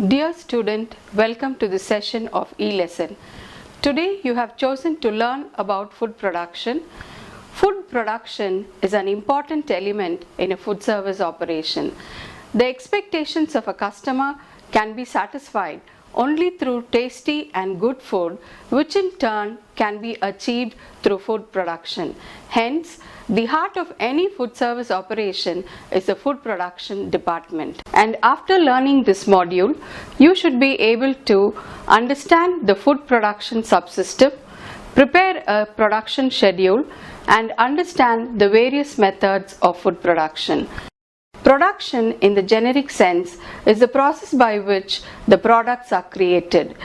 Dear student, welcome to the session of e-lesson. Today you have chosen to learn about food production. Food production is an important element in a food service operation. The expectations of a customer can be satisfied only through tasty and good food, which in turn can be achieved through food production. Hence, the heart of any food service operation is the food production department. And after learning this module, you should be able to understand the food production subsystem, prepare a production schedule, and understand the various methods of food production. Production in the generic sense is the process by which the products are created.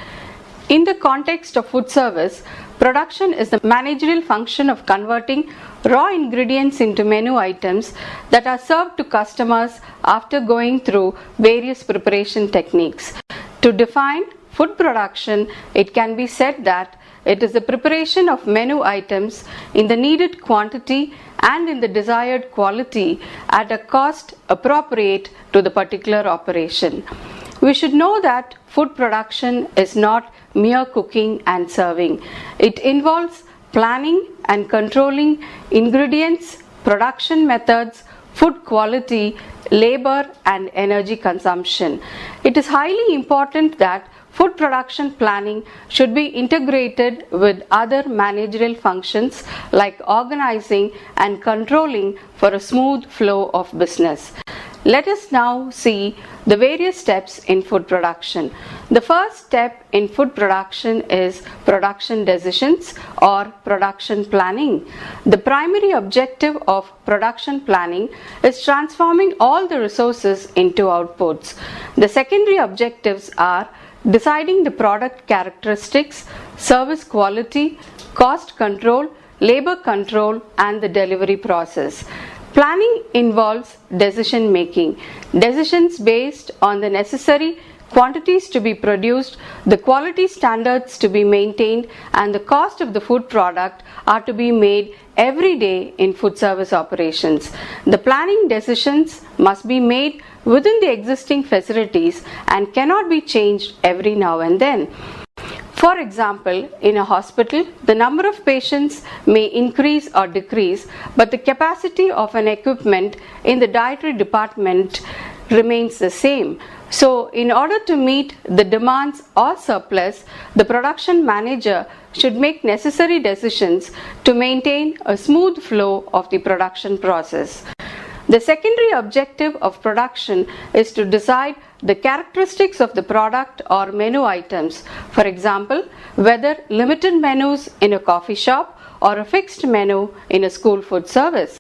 In the context of food service, production is the managerial function of converting raw ingredients into menu items that are served to customers after going through various preparation techniques. To define food production, it can be said that it is the preparation of menu items in the needed quantity and in the desired quality at a cost appropriate to the particular operation. We should know that food production is not mere cooking and serving. It involves planning and controlling ingredients, production methods, food quality, labor, and energy consumption. It is highly important that food production planning should be integrated with other managerial functions like organizing and controlling for a smooth flow of business. Let us now see the various steps in food production. The first step in food production is production decisions or production planning. The primary objective of production planning is transforming all the resources into outputs. The secondary objectives are deciding the product characteristics, service quality, cost control, labor control, and the delivery process. Planning involves decision making. Decisions based on the necessary quantities to be produced, the quality standards to be maintained, and the cost of the food product are to be made every day in food service operations. The planning decisions must be made within the existing facilities and cannot be changed every now and then. For example, in a hospital, the number of patients may increase or decrease, but the capacity of an equipment in the dietary department remains the same. So, in order to meet the demands or surplus, the production manager should make necessary decisions to maintain a smooth flow of the production process. The secondary objective of production is to decide the characteristics of the product or menu items. For example, whether limited menus in a coffee shop or a fixed menu in a school food service.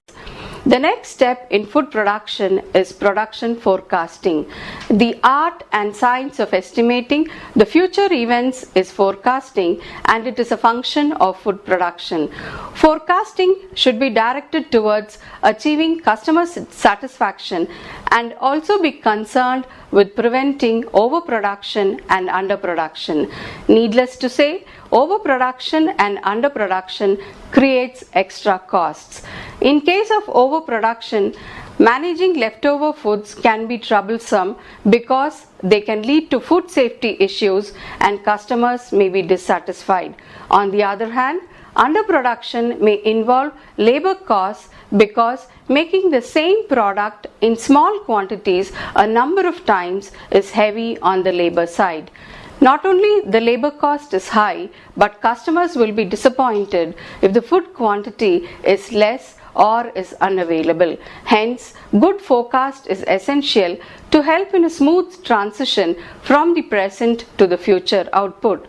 The next step in food production is production forecasting. The art and science of estimating the future events is forecasting, and it is a function of food production. Forecasting should be directed towards achieving customer satisfaction and also be concerned with preventing overproduction and underproduction. Needless to say, overproduction and underproduction creates extra costs. In case of overproduction, managing leftover foods can be troublesome because they can lead to food safety issues and customers may be dissatisfied. On the other hand, underproduction may involve labor costs because making the same product in small quantities a number of times is heavy on the labor side. Not only the labor cost is high, but customers will be disappointed if the food quantity is less or is unavailable. Hence, good forecast is essential to help in a smooth transition from the present to the future output.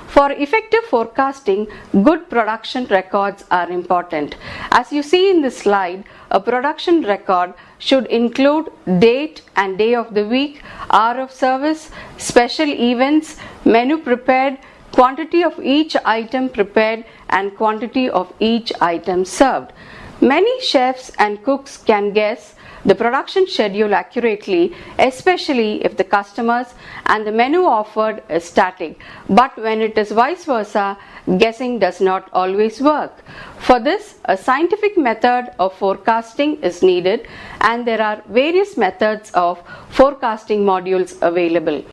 For effective forecasting, good production records are important. As you see in this slide, a production record should include date and day of the week, hour of service, special events, menu prepared, quantity of each item prepared, and quantity of each item served. Many chefs and cooks can guess the production schedule accurately, especially if the customers and the menu offered is static. But when it is vice versa, guessing does not always work. For this, a scientific method of forecasting is needed, and there are various methods of forecasting modules available.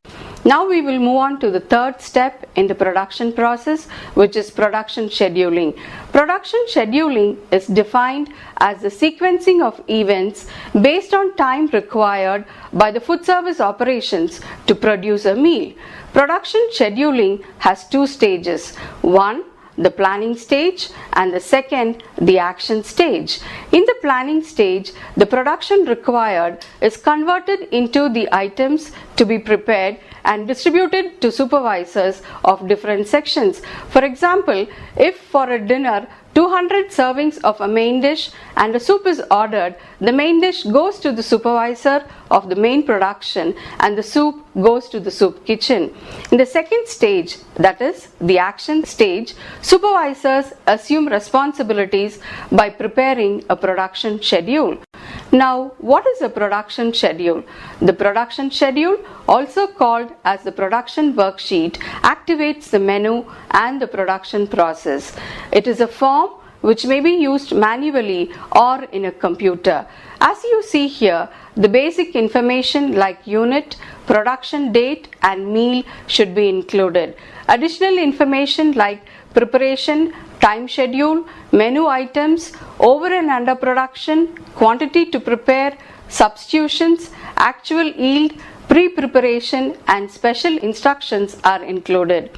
Now we will move on to the third step in the production process, which is production scheduling. Production scheduling is defined as the sequencing of events based on time required by the food service operations to produce a meal. Production scheduling has two stages. One, the planning stage, and the second, the action stage. In the planning stage, the production required is converted into the items to be prepared and distributed to supervisors of different sections. For example, if for a dinner 200 servings of a main dish and a soup is ordered, the main dish goes to the supervisor of the main production and the soup goes to the soup kitchen. In the second stage, that is the action stage, supervisors assume responsibilities by preparing a production schedule. Now, what is a production schedule? The production schedule, also called as the production worksheet, activates the menu and the production process. It is a form which may be used manually or in a computer. As you see here, the basic information like unit, production date and meal should be included. Additional information like preparation, time schedule, menu items, over and under production, quantity to prepare, substitutions, actual yield, pre-preparation and special instructions are included.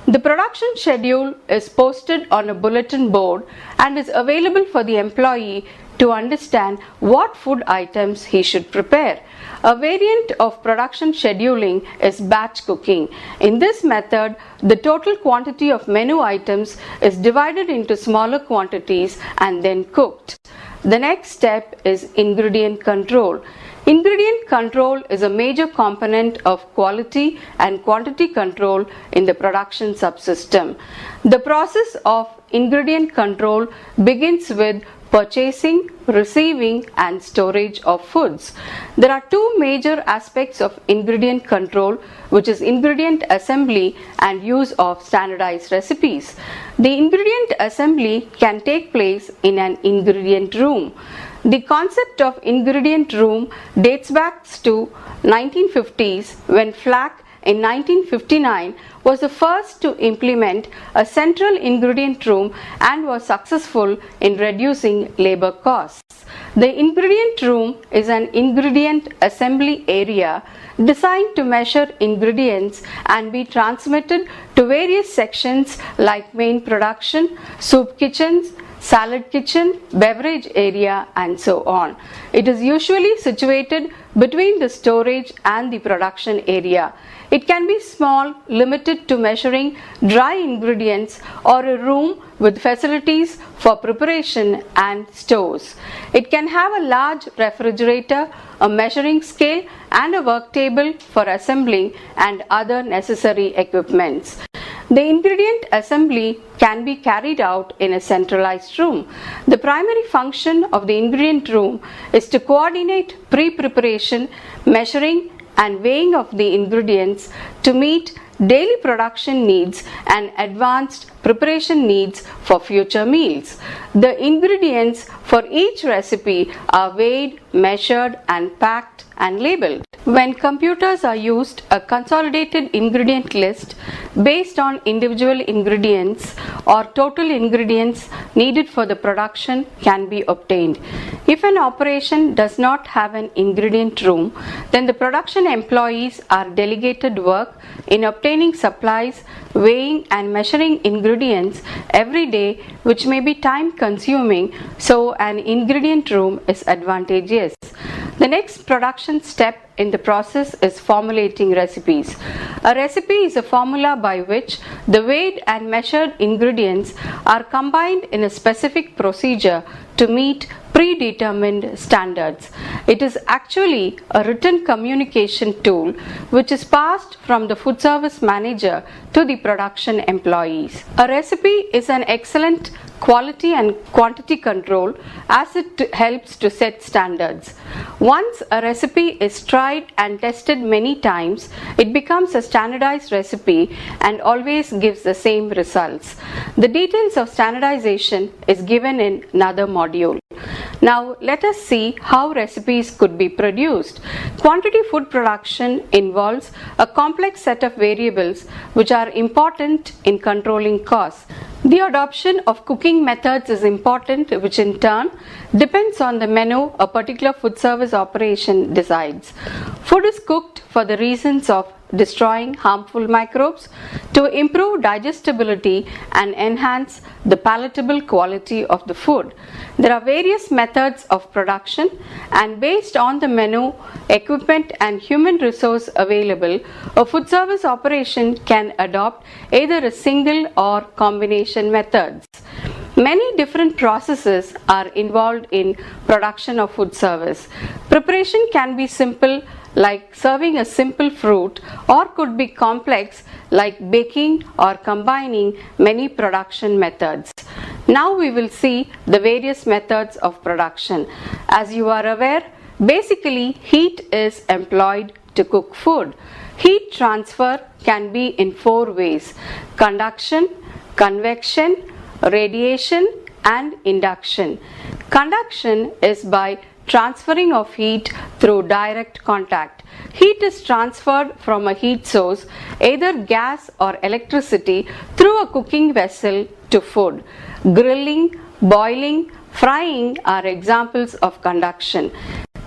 The production schedule is posted on a bulletin board and is available for the employee to understand what food items he should prepare. A variant of production scheduling is batch cooking. In this method, the total quantity of menu items is divided into smaller quantities and then cooked. The next step is ingredient control. Ingredient control is a major component of quality and quantity control in the production subsystem. The process of ingredient control begins with purchasing, receiving and storage of foods. There are two major aspects of ingredient control, which is ingredient assembly and use of standardized recipes. The ingredient assembly can take place in an ingredient room. The concept of ingredient room dates back to 1950s when Flack in 1959 was the first to implement a central ingredient room and was successful in reducing labor costs. The ingredient room is an ingredient assembly area designed to measure ingredients and be transmitted to various sections like main production, soup kitchens, salad kitchen, beverage area and so on. It is usually situated between the storage and the production area. It can be small, limited to measuring dry ingredients, or a room with facilities for preparation and stores. It can have a large refrigerator, a measuring scale and a work table for assembling and other necessary equipments. The ingredient assembly can be carried out in a centralized room. The primary function of the ingredient room is to coordinate pre-preparation, measuring and weighing of the ingredients to meet daily production needs and advanced preparation needs for future meals. The ingredients for each recipe are weighed, measured and packed and labeled. When computers are used, a consolidated ingredient list based on individual ingredients or total ingredients needed for the production can be obtained. If an operation does not have an ingredient room, then the production employees are delegated work in obtaining supplies, weighing and measuring ingredients every day, which may be time consuming, so an ingredient room is advantageous. The next production step in the process is formulating recipes. A recipe is a formula by which the weighed and measured ingredients are combined in a specific procedure to meet predetermined standards. It is actually a written communication tool which is passed from the food service manager to the production employees. A recipe is an excellent quality and quantity control as it helps to set standards. Once a recipe is tried and tested many times, it becomes a standardized recipe and always gives the same results. The details of standardization is given in another module. Now let us see how recipes could be produced. Quantity food production involves a complex set of variables which are important in controlling costs. The adoption of cooking methods is important, which in turn depends on the menu a particular food service operation decides. Food is cooked for the reasons of destroying harmful microbes, to improve digestibility and enhance the palatable quality of the food. There are various methods of production, and based on the menu, equipment and human resource available, a food service operation can adopt either a single or combination methods. Many different processes are involved in production of food service. Preparation can be simple, like serving a simple fruit, or could be complex, like baking or combining many production methods. Now we will see the various methods of production. As you are aware, basically heat is employed to cook food. Heat transfer can be in 4 ways: conduction, convection, radiation and induction. Conduction is by transferring of heat through direct contact. Heat is transferred from a heat source, either gas or electricity, through a cooking vessel to food. Grilling, boiling, frying are examples of conduction.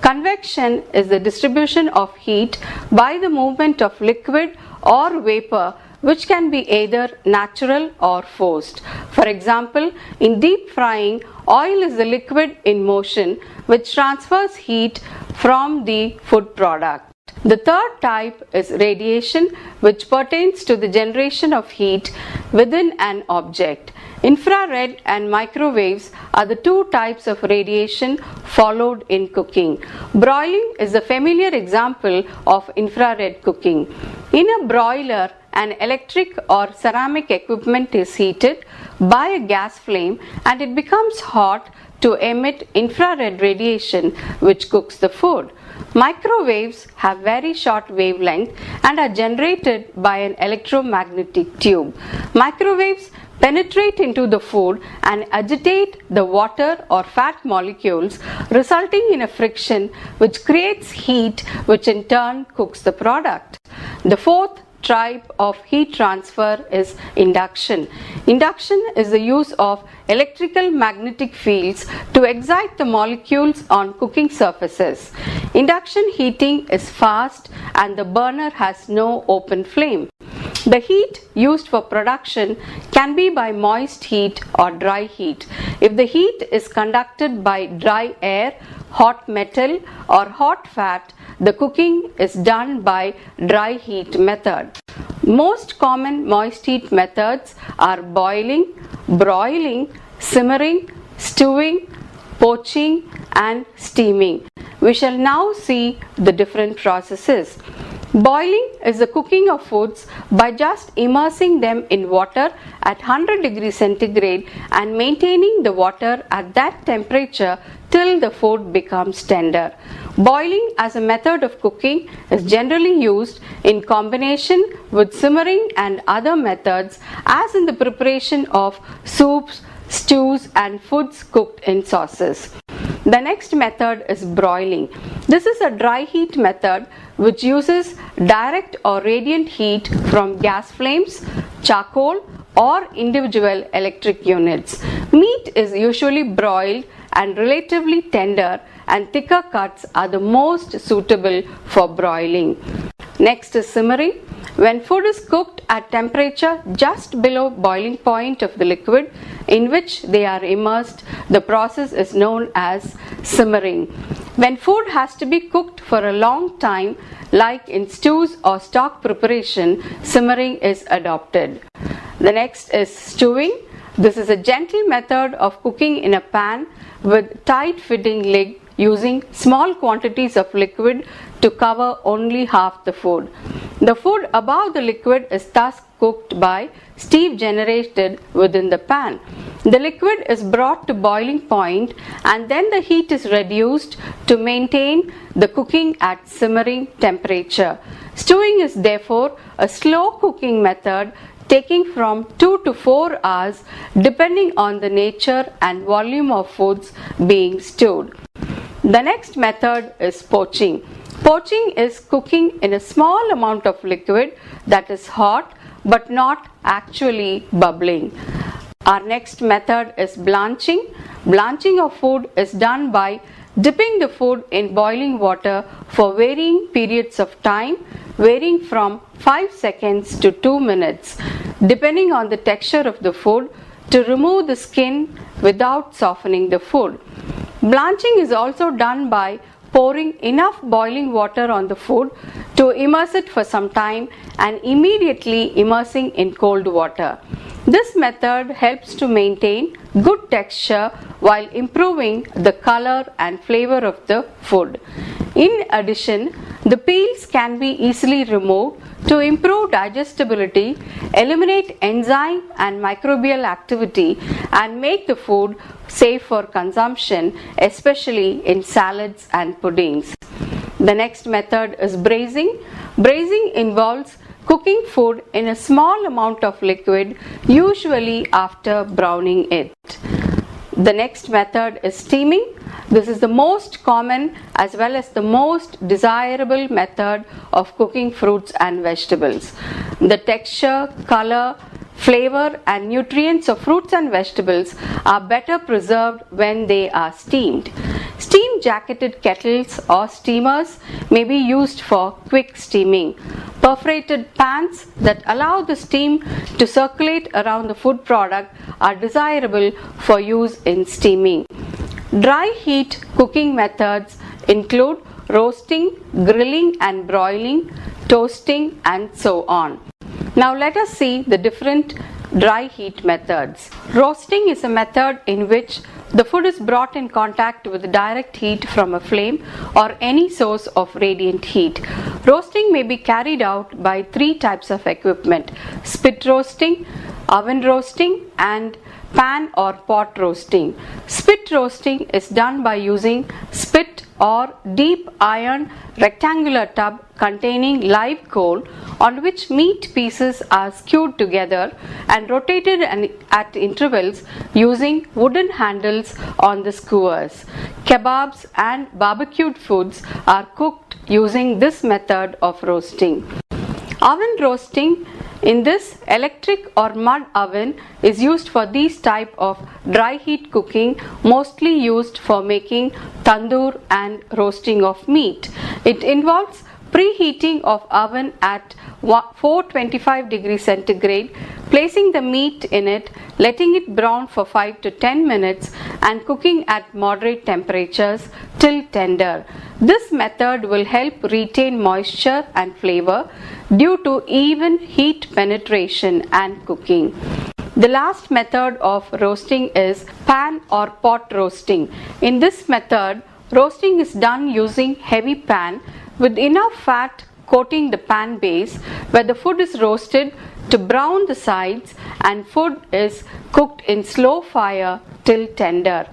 Convection is the distribution of heat by the movement of liquid or vapor, which can be either natural or forced. For example, in deep frying, oil is the liquid in motion which transfers heat from the food product. The third type is radiation, which pertains to the generation of heat within an object. Infrared and microwaves are the 2 types of radiation followed in cooking. Broiling is a familiar example of infrared cooking. In a broiler, an electric or ceramic equipment is heated by a gas flame and it becomes hot to emit infrared radiation which cooks the food. Microwaves have very short wavelength and are generated by an electromagnetic tube. Microwaves penetrate into the food and agitate the water or fat molecules, resulting in a friction which creates heat, which in turn cooks the product. The fourth type of heat transfer is induction. Induction is the use of electrical magnetic fields to excite the molecules on cooking surfaces. Induction heating is fast and the burner has no open flame. The heat used for production can be by moist heat or dry heat. If the heat is conducted by dry air, hot metal or hot fat, the cooking is done by dry heat method. Most common moist heat methods are boiling, broiling, simmering, stewing, poaching and steaming. We shall now see the different processes. Boiling is the cooking of foods by just immersing them in water at 100 degrees centigrade and maintaining the water at that temperature till the food becomes tender. Boiling as a method of cooking is generally used in combination with simmering and other methods, as in the preparation of soups, stews and foods cooked in sauces. The next method is broiling. This is a dry heat method which uses direct or radiant heat from gas flames, charcoal or individual electric units. Meat is usually broiled and relatively tender, and thicker cuts are the most suitable for broiling. Next is simmering. When food is cooked at temperature just below boiling point of the liquid in which they are immersed, the process is known as simmering. When food has to be cooked for a long time, like in stews or stock preparation, simmering is adopted. The next is stewing. This is a gentle method of cooking in a pan with tight fitting lid, using small quantities of liquid to cover only half the food. The food above the liquid is thus cooked by steam generated within the pan. The liquid is brought to boiling point and then the heat is reduced to maintain the cooking at simmering temperature. Stewing is therefore a slow cooking method taking from 2 to 4 hours depending on the nature and volume of foods being stewed. The next method is poaching. Poaching is cooking in a small amount of liquid that is hot but not actually bubbling. Our next method is blanching. Blanching of food is done by dipping the food in boiling water for varying periods of time, varying from 5 seconds to 2 minutes, depending on the texture of the food, to remove the skin without softening the food. Blanching is also done by pouring enough boiling water on the food to immerse it for some time and immediately immersing in cold water. This method helps to maintain good texture while improving the color and flavor of the food. In addition, the peels can be easily removed to improve digestibility, eliminate enzyme and microbial activity, and make the food safe for consumption, especially in salads and puddings. The next method is braising. Braising involves cooking food in a small amount of liquid, usually after browning it. The next method is steaming. This is the most common as well as the most desirable method of cooking fruits and vegetables. The texture, color, flavor and nutrients of fruits and vegetables are better preserved when they are steamed. Steam jacketed kettles or steamers may be used for quick steaming. Perforated pans that allow the steam to circulate around the food product are desirable for use in steaming. Dry heat cooking methods include roasting, grilling and broiling, toasting and so on. Now let us see the different dry heat methods. Roasting is a method in which the food is brought in contact with direct heat from a flame or any source of radiant heat. Roasting may be carried out by 3 types of equipment: spit roasting, oven roasting and pan or pot roasting. Spit roasting is done by using spit or deep iron rectangular tub containing live coal on which meat pieces are skewed together and rotated at intervals using wooden handles on the skewers. Kebabs and barbecued foods are cooked using this method of roasting. Oven roasting. In this, electric or mud oven is used for these type of dry heat cooking, mostly used for making tandoor and roasting of meat. It involves preheating of oven at 425 degrees centigrade, placing the meat in it, letting it brown for 5 to 10 minutes and cooking at moderate temperatures till tender. This method will help retain moisture and flavor due to even heat penetration and cooking. The last method of roasting is pan or pot roasting. In this method, roasting is done using heavy pan with enough fat coating the pan base, where the food is roasted to brown the sides and food is cooked in slow fire till tender.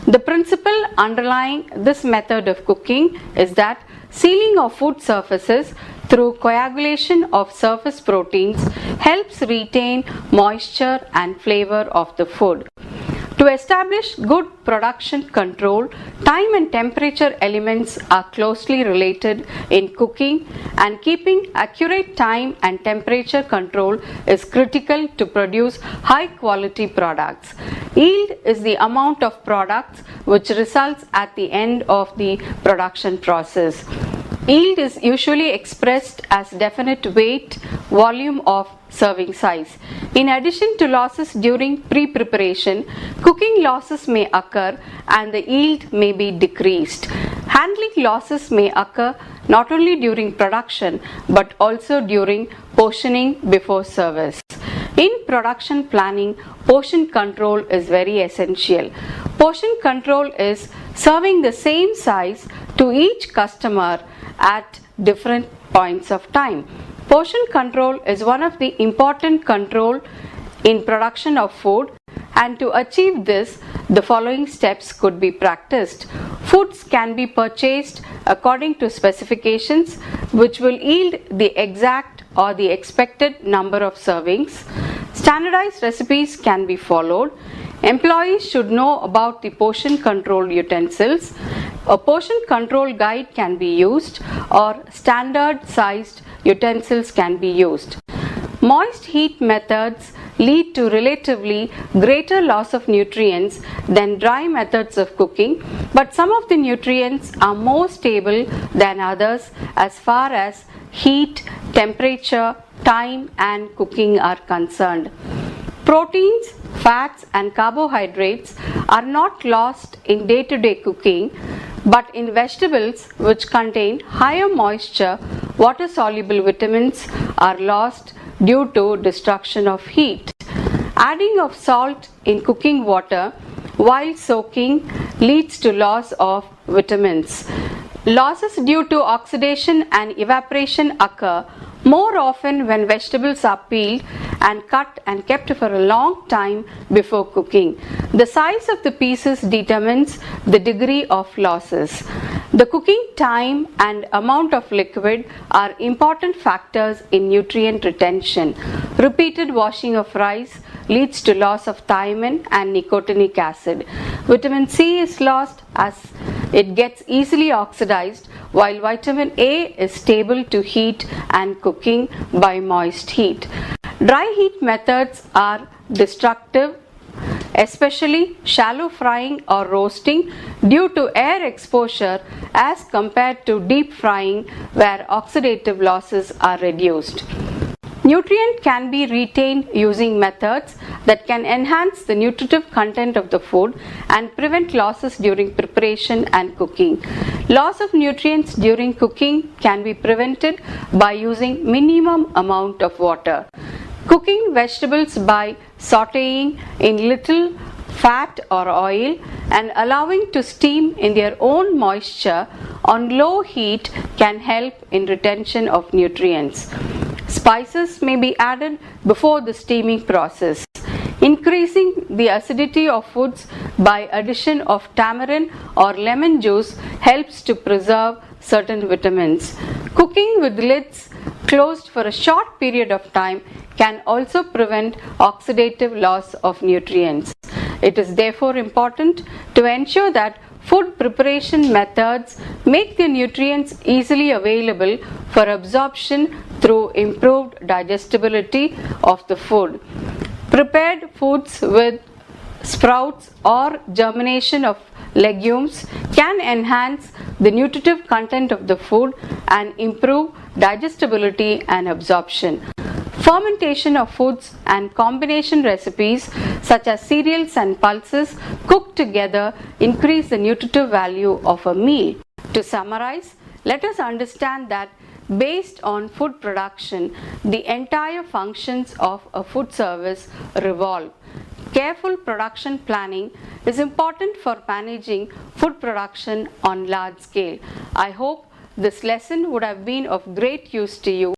The principle underlying this method of cooking is that sealing of food surfaces through coagulation of surface proteins helps retain moisture and flavor of the food. To establish good production control, time and temperature elements are closely related in cooking, and keeping accurate time and temperature control is critical to produce high quality products. Yield is the amount of products which results at the end of the production process. Yield is usually expressed as definite weight, volume of serving size. In addition to losses during pre-preparation, cooking losses may occur and the yield may be decreased. Handling losses may occur not only during production but also during portioning before service. In production planning, portion control is very essential. Portion control is serving the same size to each customer at different points of time. Portion control is one of the important control in production of food, and to achieve this, the following steps could be practiced. Foods can be purchased according to specifications which will yield the exact or the expected number of servings. Standardized recipes can be followed. Employees should know about the portion control utensils. A portion control guide can be used, or standard sized utensils can be used. Moist heat methods lead to relatively greater loss of nutrients than dry methods of cooking, but some of the nutrients are more stable than others as far as heat, temperature, time and cooking are concerned. Proteins, fats and carbohydrates are not lost in day-to-day cooking, but in vegetables which contain higher moisture, water-soluble vitamins are lost due to destruction of heat. Adding of salt in cooking water while soaking leads to loss of vitamins. Losses due to oxidation and evaporation occur more often when vegetables are peeled and cut and kept for a long time before cooking. The size of the pieces determines the degree of losses. The cooking time and amount of liquid are important factors in nutrient retention. Repeated washing of rice leads to loss of thiamine and nicotinic acid. Vitamin C is lost as it gets easily oxidized, while vitamin A is stable to heat and cooking by moist heat. Dry heat methods are destructive, especially shallow frying or roasting due to air exposure as compared to deep frying where oxidative losses are reduced. Nutrient can be retained using methods that can enhance the nutritive content of the food and prevent losses during preparation and cooking. Loss of nutrients during cooking can be prevented by using minimum amount of water. Cooking vegetables by sauteing in little fat or oil and allowing to steam in their own moisture on low heat can help in retention of nutrients. Spices may be added before the steaming process. Increasing the acidity of foods by addition of tamarind or lemon juice helps to preserve certain vitamins. Cooking with lids closed for a short period of time can also prevent oxidative loss of nutrients. It is therefore important to ensure that food preparation methods make the nutrients easily available for absorption through improved digestibility of the food. Prepared foods with sprouts or germination of legumes can enhance the nutritive content of the food and improve digestibility and absorption. Fermentation of foods and combination recipes such as cereals and pulses cooked together increase the nutritive value of a meal. To summarize, let us understand that based on food production, the entire functions of a food service revolve. Careful production planning is important for managing food production on large scale. I hope this lesson would have been of great use to you.